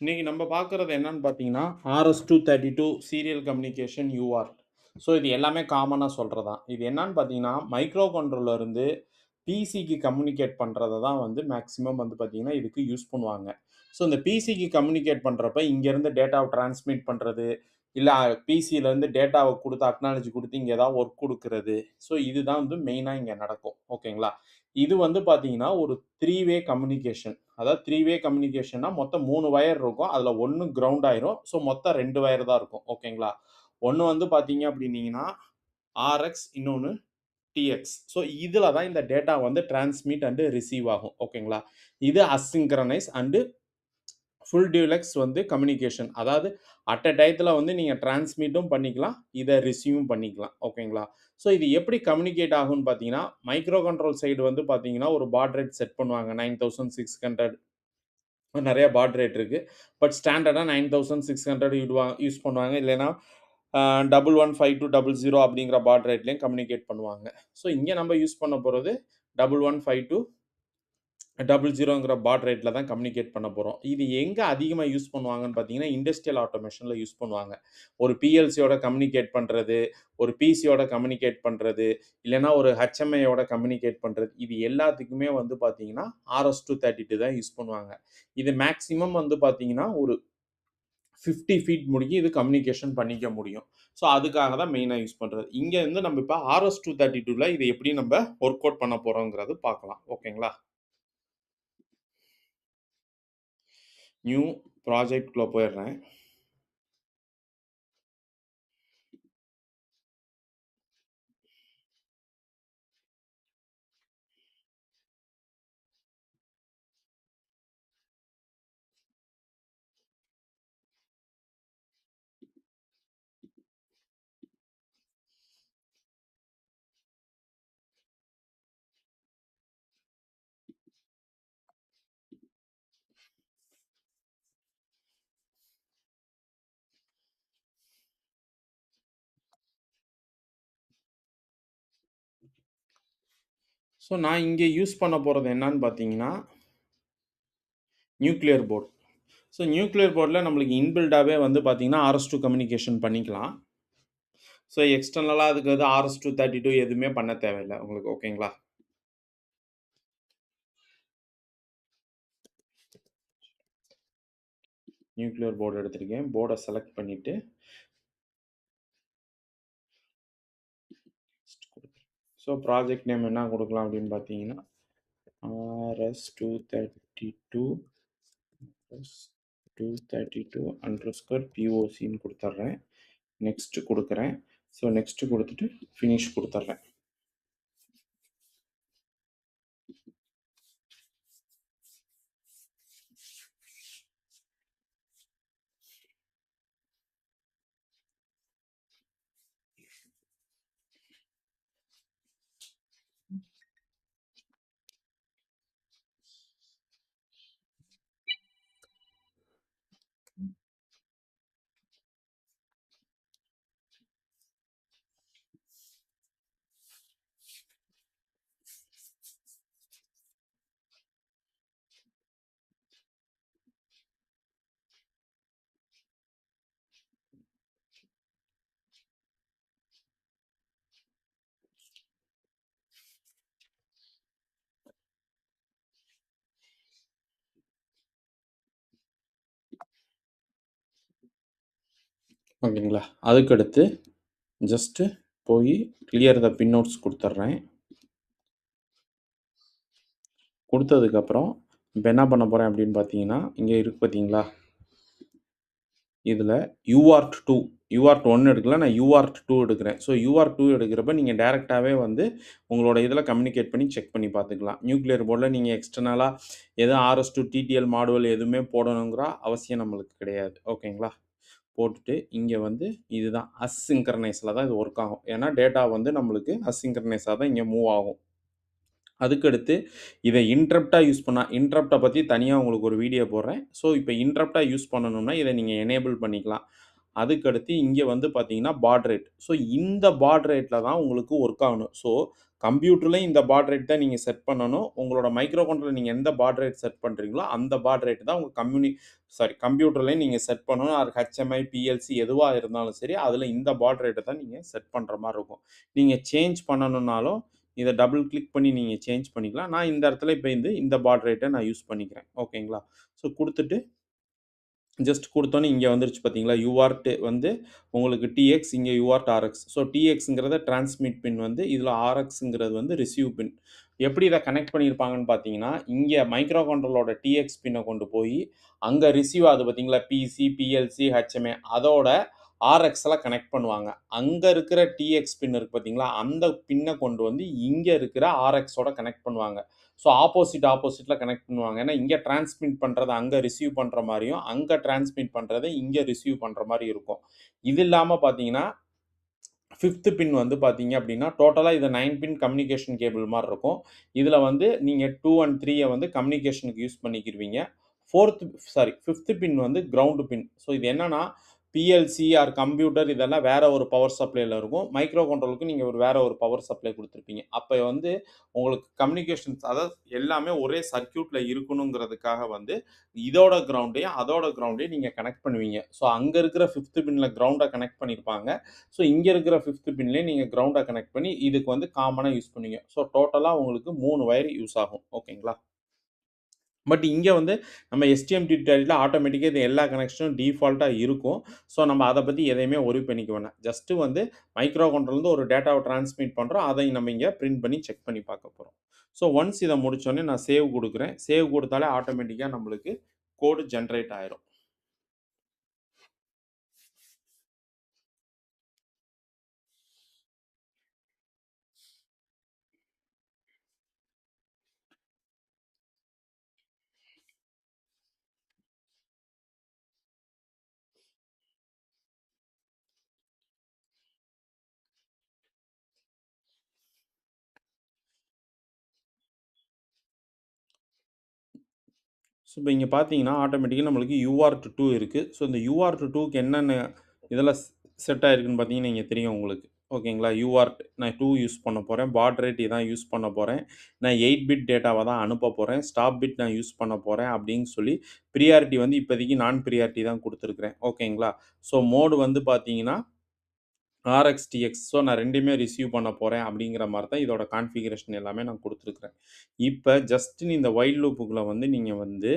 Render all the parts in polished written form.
இன்னைக்கு நம்ம பார்க்குறது என்னன்னு பார்த்தீங்கன்னா, RS-232 serial communication UART. So இது எல்லாமே காமனா சொல்றது தான். இது என்னன்னு பார்த்தீங்கன்னா, மைக்ரோ கண்ட்ரோலர் இருந்து பிசிக்கு கம்யூனிகேட் பண்றத தான் வந்து மேக்ஸிமம் வந்து பார்த்தீங்கன்னா, இதுக்கு யூஸ் பண்ணுவாங்க. ஸோ இந்த பிசிக்கு கம்யூனிகேட் பண்றப்ப இங்கேருந்து டேட்டாவ டிரான்ஸ்மிட் பண்றது, இல்ல பிசியிலேருந்து டேட்டாவ குடுத்து அக்னாலஜி குடுத்து இங்க ஏதாவது ஒர்க் குடுக்குறது. ஸோ இதுதான் வந்து மெயினா இங்க நடக்கும். ஓகேங்களா? இது வந்து பார்த்தீங்கன்னா, ஒரு 3 வே கம்யூனிகேஷன். அதாவது 3 வே கம்யூனிகேஷன்னா மொத்தம் 3 வயர் இருக்கும். அதுல 1 கிரவுண்ட் ஆயிரும். ஸோ மொத்தம் 2 வயர் தான் இருக்கும். ஓகேங்களா? ஒண்ணு வந்து பார்த்தீங்க அப்படின்னீங்கன்னா, ஆர்எக்ஸ் இன்னொன்னு டிஎக்ஸ். ஸோ இதுல தான் இந்த டேட்டா வந்து டிரான்ஸ்மிட் அண்ட் ரிசீவ் ஆகும். ஓகேங்களா? இது அசின்க்ரனைஸ் அண்ட் ஃபுல் டியூலெக்ஸ் வந்து கம்யூனிகேஷன். அதாவது அட் அ டயத்துல வந்து நீங்க டிரான்ஸ்மிட்டும் பண்ணிக்கலாம். இத ரிசீவும் பண்ணிக்கலாம். ஓகேங்களா? ஸோ இது எப்படி கம்யூனிகேட் ஆகும்னு பார்த்தீங்கன்னா, மைக்ரோ கண்ட்ரோல் சைடு வந்து பார்த்தீங்கன்னா, ஒரு பாட் ரேட் செட் பண்ணுவாங்க. 9600 நெறைய பாட் ரேட் இருக்கு. பட் ஸ்டாண்டர்டா 9600 யூஸ் பண்ணுவாங்க. இல்லைன்னா 115200 அப்படிங்கிற பாட் ரேட்லயும் கம்யூனிகேட் பண்ணுவாங்க. ஸோ இங்க நம்ம யூஸ் பண்ண போறது 1152 00ங்கிற பாட் ரேட்ல தான் கம்யூனிகேட் பண்ண போறோம். இது எங்க அதிகமா யூஸ் பண்ணுவாங்கன்னு பார்த்தீங்கன்னா, இண்டஸ்ட்ரியல் ஆட்டோமேஷன்ல யூஸ் பண்ணுவாங்க. ஒரு பிஎல்சியோட கம்யூனிகேட் பண்றது, ஒரு பிசியோட கம்யூனிகேட் பண்றது, இல்லன்னா ஒரு ஹெச்எம்ஐயோட கம்யூனிகேட் பண்றது. இது எல்லாத்துக்குமே வந்து பார்த்தீங்கன்னா, RS-232 தான் யூஸ் பண்ணுவாங்க. இது மேக்ஸிமம் வந்து பார்த்தீங்கன்னா, ஒரு 50 ஃபீட் முடியும் இது கம்யூனிகேஷன் பண்ணிக்க முடியும். ஸோ அதுக்காக தான் மெயினா யூஸ் பண்றது. இங்க இருந்து நம்ம இப்ப RS-232ல இத எப்படி நம்ம ஒர்க் அவுட் பண்ண போறோம்ங்கிறது பார்க்கலாம். ஓகேங்களா? நியூ ப்ராஜெக்ட்குள்ள போயிடுறேன். ஸோ நான் இங்க யூஸ் பண்ண போறது என்னன்னு பார்த்தீங்கன்னா, நியூக்ளியர் போர்ட். ஸோ நியூக்ளியர் போர்ட்ல நம்மளுக்கு இன்பில்டாவே வந்து பார்த்தீங்கன்னா, RS-2 கம்யூனிகேஷன் பண்ணிக்கலாம். ஸோ எக்ஸ்டர்னலா அதுக்கு வந்து RS-232 எதுவுமே பண்ண தேவையில்ல உங்களுக்கு. ஓகேங்களா? நியூக்ளியர் போர்ட் எடுத்திருக்கேன். போர்ட செலக்ட் பண்ணிட்டு ஸோ ப்ராஜெக்ட் நேம் என்ன குடுக்கலாம் அப்படின்னு பார்த்தீங்கன்னா, RS-232 POCன்னு குடுத்துர்றேன். நெக்ஸ்ட் குடுக்குறேன். ஸோ நெக்ஸ்ட் குடுத்துட்டு ஃபினிஷ் குடுத்துர்றேன். ஓகேங்களா? அதுக்கடுத்து ஜஸ்ட் போய் கிளியர் த பின் நோட்ஸ் குடுத்துர்றேன். குடுத்ததுக்கப்புறம் இப்ப என்ன பண்ண போறேன் அப்படின்னு பார்த்தீங்கன்னா, இங்க இருக்கு பார்த்தீங்களா? இதுல UART2 UART1 எடுக்கல. நான் UART2 எடுக்கிறேன். ஸோ UART2 எடுக்கிறப்ப நீங்க டைரக்ட்டாவே வந்து உங்களோட இதுல கம்யூனிகேட் பண்ணி செக் பண்ணி பார்த்துக்கலாம். நியூக்ளியர் போர்ட்ல நீங்க எக்ஸ்டர்னலா எதுவும் RS-2 TTL மாடுவல் எதுவுமே போடணுங்கிற அவசியம் நம்மளுக்கு கிடையாது. ஓகேங்களா? போட்டுட்டு இங்க வந்து இதுதான் அசின்க்ரனைஸ்ல தான் இது ஒர்க் ஆகும். ஏன்னா டேட்டா வந்து நம்மளுக்கு அசின்க்ரனைஸா தான் இங்க மூவ் ஆகும். அதுக்கடுத்து இத இன்டரப்ட்டா யூஸ் பண்ணா பத்தி தனியா உங்களுக்கு ஒரு வீடியோ போடுறேன். ஸோ இப்ப இன்டரப்ட்டா யூஸ் பண்ணணும்னா இத நீங்க எனேபிள் பண்ணிக்கலாம். அதுக்கடுத்து இங்க வந்து பார்த்தீங்கன்னா, பாட் ரேட். ஸோ இந்த பாட் ரேட்ல தான் உங்களுக்கு ஒர்க் ஆகணும். ஸோ கம்ப்யூட்டர்லயும் இந்த பாட் ரேட் தான் நீங்க செட் பண்ணணும். உங்களோட மைக்ரோ கண்ட்ரோலர் நீங்க எந்த பாட் ரேட் செட் பண்றீங்களோ, அந்த பாட் ரேட் தான் உங்க கம்ப்யூட்டர்லயும் நீங்க செட் பண்ணணும். அது HMI, PLC எதுவா இருந்தாலும் சரி, அதுல இந்த பாட் ரேட்ட தான் நீங்க செட் பண்ற மாரி இருக்கும். நீங்க சேஞ்ச் பண்ணணும்னாலும், இத டபுள் கிளிக் பண்ணி நீங்க சேஞ்ச் பண்ணிக்கலாம். நான் இந்த இடத்துல இப்ப இந்த பாட் ரேட்ட நான் யூஸ் பண்ணிக்கிறேன். ஓகேங்களா? ஸோ குடுத்துட்டு ஜஸ்ட் குடுத்தோனே இங்க வந்துருச்சு பார்த்தீங்களா? யூஆர்ட் வந்து உங்களுக்கு டிஎக்ஸ், இங்க யூஆர்ட் ஆர்எக்ஸ். ஸோ டிஎக்ஸ்ங்கிறத டிரான்ஸ்மிட் பின் வந்து, இதுல ஆர்எக்ஸ்ங்கிறது வந்து ரிசீவ் பின். எப்படி இத கனெக்ட் பண்ணியிருப்பாங்கன்னு பார்த்தீங்கன்னா, இங்க மைக்ரோ கண்ட்ரோலரோட டிஎக்ஸ் பின்ன கொண்டு போயி, அங்க ரிசீவ் ஆகுது பார்த்தீங்களா? பிசி, பிஎல்சி, HMA அதோட ஆர்எக்ஸ்ல கனெக்ட் பண்ணுவாங்க. அங்க இருக்கிற டிஎக்ஸ் பின் இருக்கு பார்த்தீங்களா? அந்த பின்ன கொண்டு வந்து இங்க இருக்கிற ஆர்எக்ஸோட கனெக்ட் பண்ணுவாங்க. ஸோ ஆப்போசிட்ல கனெக்ட் பண்ணுவாங்க. ஏன்னா, இங்க டிரான்ஸ்மிட் பண்றத அங்க ரிசீவ் பண்ற மாரியும், அங்க டிரான்ஸ்மிட் பண்றத இங்க ரிசீவ் பண்ற மாரி இருக்கும். இது இல்லாம பார்த்தீங்கன்னா, 5த் பின் வந்து பார்த்தீங்க அப்படின்னா, டோட்டலா இது 9 பின் கம்யூனிகேஷன் கேபிள் மாரி இருக்கும். இதுல வந்து நீங்க 2 அண்ட் 3 வந்து கம்யூனிகேஷனுக்கு யூஸ் பண்ணிக்கிருவீங்க. 5த் பின் வந்து கிரவுண்ட் பின். ஸோ இது என்னன்னா, PLC ஆர் கம்ப்யூட்டர் இதெல்லாம் வேற ஒரு பவர் சப்ளைல இருக்கும். மைக்ரோ கண்ட்ரோலருக்கு நீங்க வேற ஒரு பவர் சப்ளை குடுத்திருப்பீங்க. அப்ப வந்து உங்களுக்கு கம்யூனிகேஷன்ஸ் அதாவது எல்லாமே ஒரே சர்க்யூட்ல இருக்கணுங்கிறதுக்காக வந்து, இதோட கிரவுண்டையும், அதோட கிரவுண்டையும் நீங்க கனெக்ட் பண்ணுவீங்க. ஸோ அங்க இருக்கிற 5த் பின்ல கிரவுண்ட கனெக்ட் பண்ணியிருப்பாங்க. ஸோ இங்க இருக்கிற 5த் பின்லயும் நீங்க கிரவுண்ட கனெக்ட் பண்ணி, இதுக்கு வந்து காமனா யூஸ் பண்ணுவீங்க. ஸோ டோட்டலா உங்களுக்கு 3 வயர் யூஸ் ஆகும். ஓகேங்களா? பட் இங்க வந்து நம்ம STM32 ஆட்டோமேட்டிக்கா இது எல்லா கனெக்ஷனும் டிஃபால்ட்டா இருக்கும். ஸோ நம்ம அத பத்தி எதையுமே வொரி பண்ணிக்க வேணாம். ஜஸ்ட் வந்து மைக்ரோ கண்ட்ரோலருந்து ஒரு டேட்டாவ டிரான்ஸ்மிட் பண்றோம். அதை நம்ம இங்க பிரிண்ட் பண்ணி செக் பண்ணி பார்க்க போறோம். ஸோ ஒன்ஸ் இத முடிச்சோனே நான் சேவ் குடுக்குறேன். சேவ் குடுத்தாலே ஆட்டோமேட்டிக்கா நம்மளுக்கு கோடு ஜெனரேட் ஆயிரும். ஸோ இப்ப இங்க பார்த்தீங்கன்னா, ஆட்டோமேட்டிக்கா நம்மளுக்கு UART2 இருக்கு. ஸோ இந்த UART2க்கு என்னென்ன இதெல்லாம் செட் ஆயிருக்குன்னு பார்த்தீங்கன்னா, இங்க தெரியும் உங்களுக்கு. ஓகேங்களா? UART நான் 2 யூஸ் பண்ண போறேன். பாட் ரேட் இதான் யூஸ் பண்ண போறேன். நான் 8 பிட் டேட்டாவ தான் அனுப்ப போறேன். ஸ்டாப் பிட் நான் யூஸ் பண்ண போறேன் அப்படின்னு சொல்லி, பிரியாரிட்டி வந்து இப்போதைக்கு நான் பிரியாரிட்டி தான் குடுத்துருக்கிறேன். ஓகேங்களா? ஸோ மோடு வந்து பார்த்தீங்கன்னா, RxTX. ஸோ நான் 2மே ரிசீவ் பண்ண போறேன் அப்படிங்கிற மாரி தான் இதோட கான்ஃபிகரேஷன் எல்லாமே நான் குடுத்துருக்கிறேன். இப்ப ஜஸ்ட் இந்த வைல் லூப்புக்குள்ள வந்து நீங்க வந்து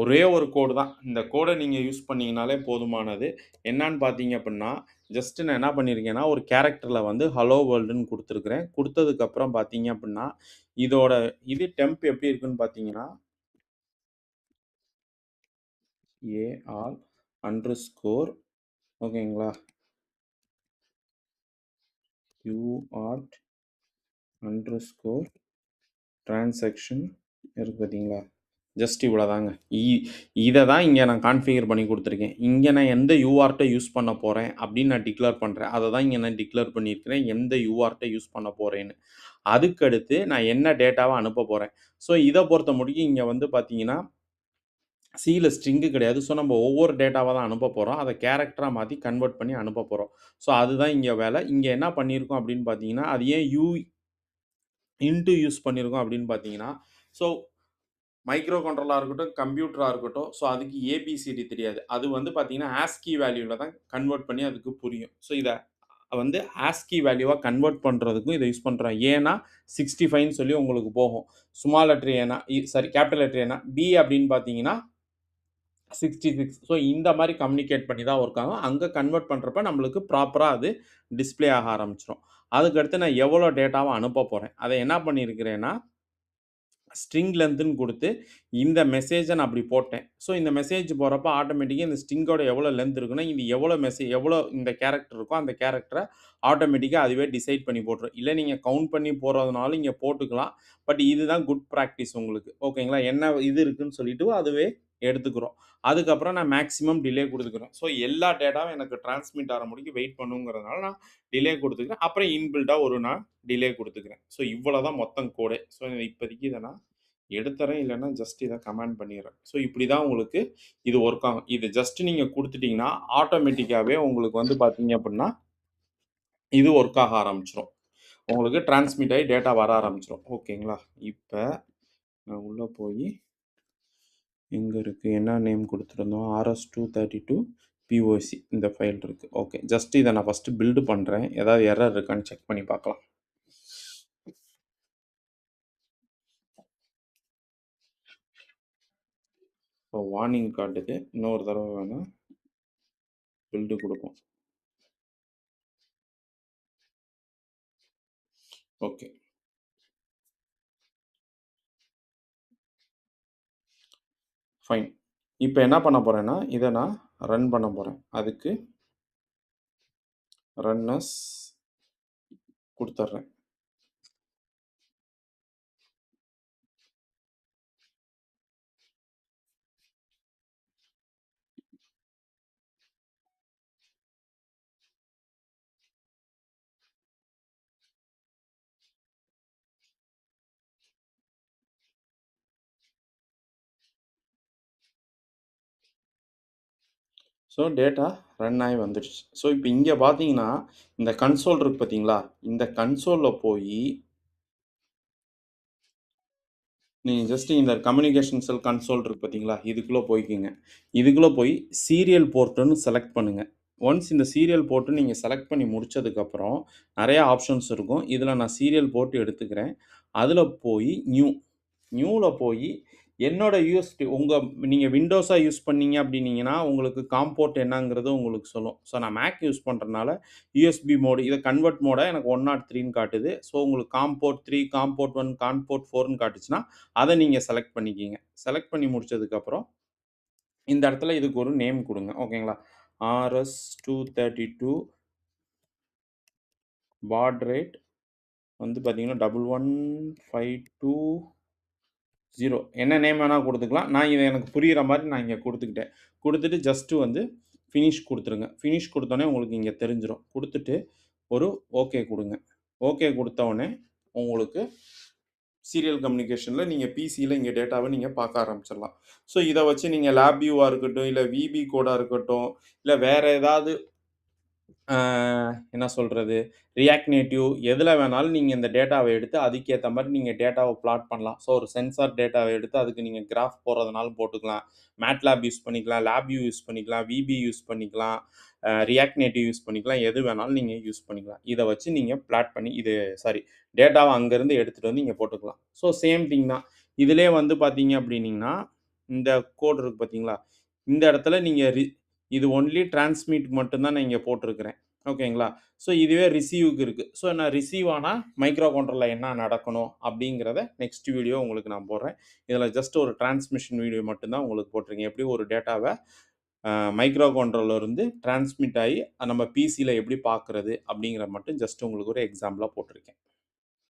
ஒரே ஒரு கோடு தான். இந்த கோட நீங்க யூஸ் பண்ணீங்கனாலே போதுமானது. என்னான்னு பார்த்தீங்க அப்டின்னா, ஜஸ்ட் நான் என்ன பண்ணியிருக்கேன்னா, ஒரு கேரக்டர்ல வந்து ஹலோ வேர்ல்டுன்னு குடுத்துருக்கிறேன். குடுத்ததுக்கப்புறம் பார்த்தீங்க அப்டின்னா, இதோட டெம்ப் எப்படி இருக்குன்னு பார்த்தீங்கன்னா, AR அண்டர்ஸ்கோர் ஓகேங்களா? UART அண்டர்ஸ்கோர் டிரான்சாக்ஷன் இருக்கு பார்த்தீங்களா? ஜஸ்ட் இவ்வளோதாங்க. இ இத தான் இங்க நான் கான்ஃபிகர் பண்ணி குடுத்துருக்கேன். இங்க நான் எந்த UARட்ட யூஸ் பண்ண போறேன் அப்படின்னு நான் டிக்ளேர் பண்றேன். அத தான் இங்க நான் டிக்ளேர் பண்ணியிருக்கிறேன். எந்த UARட்ட யூஸ் பண்ண போறேன்னு. அதுக்கடுத்து நான் என்ன டேட்டாவ அனுப்ப போறேன். ஸோ இத பொறுத்த முடியும் இங்க வந்து பார்த்தீங்கன்னா, Cல ஸ்ட்ரிங் கிடையாது. ஸோ நம்ம ஒவ்வொரு டேட்டாவா தான் அனுப்ப போறோம். அத கேரக்டரா மாத்தி கன்வெர்ட் பண்ணி அனுப்ப போறோம். ஸோ அதுதான் இங்க வேல. இங்க என்ன பண்ணியிருக்கோம் அப்படின்னு பார்த்தீங்கன்னா, அது ஏன் இன்ட் யூஸ் பண்ணியிருக்கோம் அப்படின்னு பார்த்தீங்கன்னா, ஸோ மைக்ரோ கண்ட்ரோலரா இருக்கட்டும், கம்ப்யூட்டரா இருக்கட்டும். ஸோ அதுக்கு ஏபிசிடி தெரியாது. அது வந்து பார்த்தீங்கன்னா, ஆஸ்கி வேல்யூல தான் கன்வெர்ட் பண்ணி அதுக்கு புரியும். ஸோ இத வந்து ஆஸ்கி வேல்யூவா கன்வெர்ட் பண்றதுக்கும் இத யூஸ் பண்றோம். ஏன்னா 65ன்னு சொல்லி உங்களுக்கு போகும். ஸ்மால் லெட்டர் ஏன்னா சாரி கேப்பிட்டல் லெட்டர் ஏன்னா, பி அப்படின்னு பார்த்தீங்கன்னா 66. ஸோ இந்த மாரி கம்யூனிகேட் பண்ணி தான் ஒர்க் ஆகும். அங்க கன்வெர்ட் பண்றப்ப நம்மளுக்கு ப்ராப்பரா அது டிஸ்ப்ளே ஆக ஆரம்பிச்சுரும். அதுக்கடுத்து நான் எவ்வளோ டேட்டாவ அனுப்ப போறேன். அத என்ன பண்ணியிருக்கிறேன்னா ஸ்ட்ரிங் லென்த்ன்னு குடுத்து, இந்த மெசேஜ நான் அப்படி போட்டேன். ஸோ இந்த மெசேஜ் போறப்ப ஆட்டோமேட்டிக்கா இந்த ஸ்ட்ரிங்கோட எவ்வளோ லென்த் இருக்குன்னா, இது எவ்வளோ இந்த கேரக்டர் இருக்கோ, அந்த கேரக்டர ஆட்டோமேட்டிக்கா அதுவே டிசைட் பண்ணி போட்டுரும். இல்ல நீங்க கவுண்ட் பண்ணி போடுறதுனாலும் இங்க போட்டுக்கலாம். பட் இதுதான் குட் பிராக்டிஸ் உங்களுக்கு. ஓகேங்களா? என்ன இது இருக்குன்னு சொல்லிட்டு அதுவே எடுத்துக்கிறோம். அதுக்கப்புறம் நான் மேக்ஸிமம் டிலே குடுத்துக்கிறேன். ஸோ எல்லா டேட்டாவும் எனக்கு டிரான்ஸ்மிட் ஆற முடிக்கும் வெயிட் பண்ணுங்கிறதுனால நான் டிலே குடுத்துக்கிறேன். அப்புறம் இன்பில்ட்டா நான் டிலே குடுத்துக்கிறேன். ஸோ இவ்வளோ தான் மொத்தம் கோடே. ஸோ இப்போதைக்கு இத நான் எடுத்துறேன், இல்லன்னா ஜஸ்ட் இத கமெண்ட் பண்ணிர்றேன். ஸோ இப்படி தான் உங்களுக்கு இது ஒர்க் ஆகும். இது ஜஸ்ட் நீங்க குடுத்துட்டீங்கன்னா, ஆட்டோமேட்டிக்காவே உங்களுக்கு வந்து பார்த்தீங்க அப்படின்னா, இது ஒர்க் ஆக ஆரம்பிச்சுரும். உங்களுக்கு டிரான்ஸ்மிட் ஆயி டேட்டா வர ஆரம்பிச்சுரும். ஓகேங்களா? இப்ப நான் உள்ள போயி எங்க இருக்கு? என்ன நேம் குடுத்துருந்தோம்? RS-232 POC இந்த ஃபைல் இருக்கு. ஓகே. ஜஸ்ட் இத நான் ஃபர்ஸ்ட் பில்ட் பண்றேன். ஏதாவது எரர் இருக்கான்னு செக் பண்ணி பார்க்கலாம். இப்போ வார்னிங் காட்டுது. இன்னொரு தடவ வேணா பில்ட் குடுப்போம். ஓகே. ஃபைன். இப்ப என்ன பண்ண போறேன்னா, இத நான் ரன் பண்ண போறேன். அதுக்கு ரன் அஸ் குடுத்துர்றேன். ஸோ டேட்டா ரன் ஆயி வந்துடுச்சு. ஸோ இப்ப இங்க பார்த்தீங்கன்னா, இந்த கன்சோல் இருக்கு பார்த்தீங்களா? இந்த கன்சோல்ல போயி நீங்க ஜஸ்ட் இந்த கம்யூனிகேஷன் செல் கன்சோல் இருக்கு பார்த்தீங்களா? இதுக்குள்ள போய்க்கங்க. இதுக்குள்ள போய் சீரியல் போர்ட்ன்னு செலக்ட் பண்ணுங்க. ஒன்ஸ் இந்த சீரியல் போர்ட் நீங்க செலக்ட் பண்ணி முடிச்சதுக்கப்புறம், நெறைய ஆப்ஷன்ஸ் இருக்கும். இதுல நான் சீரியல் போர்ட் எடுத்துக்கிறேன். அதுல போயி நியூல போயி என்னோட யூஎஸ்பி நீங்க விண்டோஸா யூஸ் பண்ணீங்க அப்டின்னீங்கன்னா, உங்களுக்கு காம் போர்ட் என்னங்கிறது உங்களுக்கு சொல்லும். ஸோ நான் மேக் யூஸ் பண்றனால யூஎஸ்பி மோடு இத கன்வெர்ட் மோடா எனக்கு 103ன்னு காட்டுது. ஸோ உங்களுக்கு com port 3, com port 1, com port 4ன்னு காட்டுச்சுன்னா, அத நீங்க செலக்ட் பண்ணிக்கீங்க. செலக்ட் பண்ணி முடிச்சதுக்கப்புறம், இந்த இடத்துல இதுக்கு ஒரு நேம் குடுங்க. ஓகேங்களா? RS-232 பாட் ரேட் வந்து பார்த்தீங்கன்னா, 11520 என்ன நேம் வேணா குடுத்துக்கலாம். நான் இத எனக்கு புரியிற மாரி நான் இங்க குடுத்துக்கிட்டேன். குடுத்துட்டு ஜஸ்ட் வந்து ஃபினிஷ் குடுத்துருங்க. ஃபினிஷ் குடுத்தோனே உங்களுக்கு இங்க தெரிஞ்சிரும். குடுத்துட்டு ஒரு ஓகே குடுங்க. ஓகே குடுத்த உடனே உங்களுக்கு சீரியல் கம்யூனிகேஷன்ல நீங்க பிசில இங்க டேட்டாவ நீங்க பார்க்க ஆரம்பிச்சிடலாம். ஸோ இத வச்சு நீங்க லேப் வியூவா இருக்கட்டும், இல்ல விபி கோடா இருக்கட்டும், இல்ல வேற ஏதாவது ஆ என்ன சொல்றது? ரியாக்ட் நேட்டிவ் எதுல வேணாலும் நீங்க இந்த டேட்டாவ எடுத்து அதுக்கேத்த மாரி நீங்க டேட்டாவ பிளாட் பண்ணலாம். ஸோ ஒரு சென்சார் டேட்டாவ எடுத்து அதுக்கு நீங்க கிராஃப் போடுறதுனாலும் போட்டுக்கலாம். மேட்லேப் யூஸ் பண்ணிக்கலாம், லேப்வியூ யூஸ் பண்ணிக்கலாம், விபி யூஸ் பண்ணிக்கலாம், ரியாக்ட் நேட்டிவ் யூஸ் பண்ணிக்கலாம். எது வேணாலும் நீங்க யூஸ் பண்ணிக்கலாம். இத வச்சு நீங்க பிளாட் பண்ணி டேட்டாவ அங்கருந்து எடுத்துட்டு வந்து இங்க போட்டுக்கலாம். ஸோ சேம் திங் தான். இதிலயே வந்து பார்த்தீங்க அப்படின்னீங்கன்னா, இந்த கோட் இருக்கு பார்த்தீங்களா? இந்த இடத்துல நீங்க இது ஒன்லி டிரான்ஸ்மிட் மட்டும் தான் நான் இங்க போட்டிருக்கிறேன். ஓகேங்களா? ஸோ இதுவே ரிசீவ்க்கு இருக்கு. ஸோ நான் ரிசீவ் ஆனா மைக்ரோ கண்ட்ரோலர்ல என்ன நடக்கணும் அப்படிங்கிறத நெக்ஸ்ட் வீடியோ உங்களுக்கு நான் போடுறேன். இதில ஜஸ்ட் ஒரு டிரான்ஸ்மிஷன் வீடியோ மட்டும் தான் உங்களுக்கு போட்டிருக்கேன். எப்படி ஒரு டேட்டாவ மைக்ரோ கண்ட்ரோலர்ல இருந்து டிரான்ஸ்மிட் ஆயி நம்ம பிசில எப்படி பார்க்குறது அப்படிங்கிறத மட்டும் ஜஸ்ட் உங்களுக்கு ஒரு எக்ஸாம்பிளா போட்டிருக்கேன்.